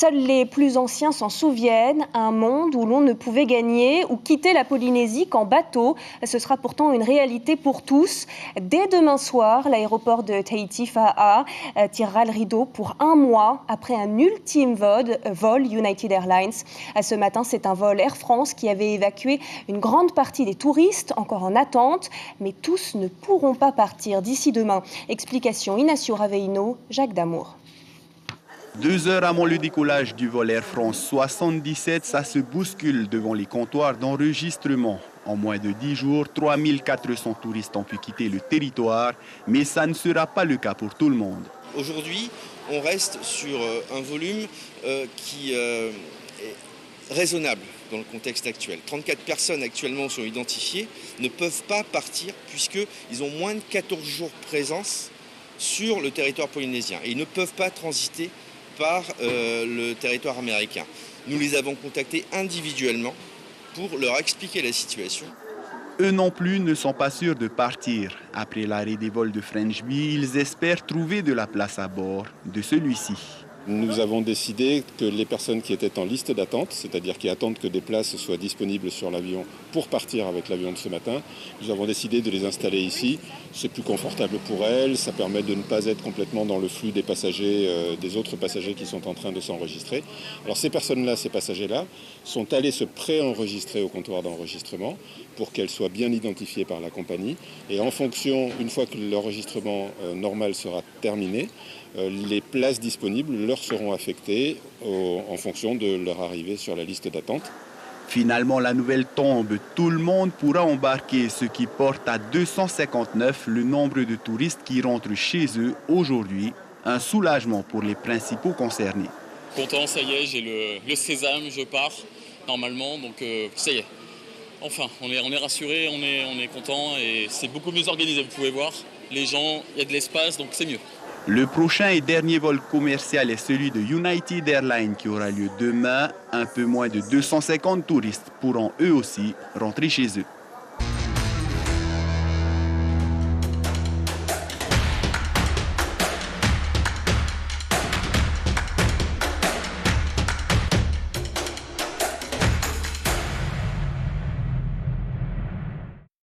Seuls les plus anciens s'en souviennent, un monde où l'on ne pouvait gagner ou quitter la Polynésie qu'en bateau. Ce sera pourtant une réalité pour tous. Dès demain soir, l'aéroport de Tahiti-Fa'a tirera le rideau pour un mois après un ultime vol United Airlines. Ce matin, c'est un vol Air France qui avait évacué une grande partie des touristes encore en attente. Mais tous ne pourront pas partir d'ici demain. Explication Inacio Raveino, Jacques Damour. 2 heures avant le décollage du vol Air France 77, ça se bouscule devant les comptoirs d'enregistrement. En moins de 10 jours, 3400 touristes ont pu quitter le territoire, mais ça ne sera pas le cas pour tout le monde. Aujourd'hui, on reste sur un volume qui est raisonnable dans le contexte actuel. 34 personnes actuellement sont identifiées, ne peuvent pas partir puisqu'ils ont moins de 14 jours de présence sur le territoire polynésien. Et ils ne peuvent pas transiter par le territoire américain. Nous les avons contactés individuellement pour leur expliquer la situation. Eux non plus ne sont pas sûrs de partir. Après l'arrêt des vols de French Bee, ils espèrent trouver de la place à bord de celui-ci. Nous avons décidé que les personnes qui étaient en liste d'attente, c'est-à-dire qui attendent que des places soient disponibles sur l'avion pour partir avec l'avion de ce matin, nous avons décidé de les installer ici. C'est plus confortable pour elles, ça permet de ne pas être complètement dans le flux des passagers, des autres passagers qui sont en train de s'enregistrer. Alors ces personnes-là, ces passagers-là, sont allés se pré-enregistrer au comptoir d'enregistrement pour qu'elles soient bien identifiées par la compagnie. Et en fonction, une fois que l'enregistrement normal sera terminé, les places disponibles leur seront affectées en fonction de leur arrivée sur la liste d'attente. Finalement, la nouvelle tombe. Tout le monde pourra embarquer, ce qui porte à 259 le nombre de touristes qui rentrent chez eux aujourd'hui. Un soulagement pour les principaux concernés. Content, ça y est, j'ai le sésame, je pars normalement, donc ça y est. Enfin, on est rassurés, on est content et c'est beaucoup mieux organisé, vous pouvez voir. Les gens, il y a de l'espace, donc c'est mieux. Le prochain et dernier vol commercial est celui de United Airlines qui aura lieu demain. Un peu moins de 250 touristes pourront eux aussi rentrer chez eux.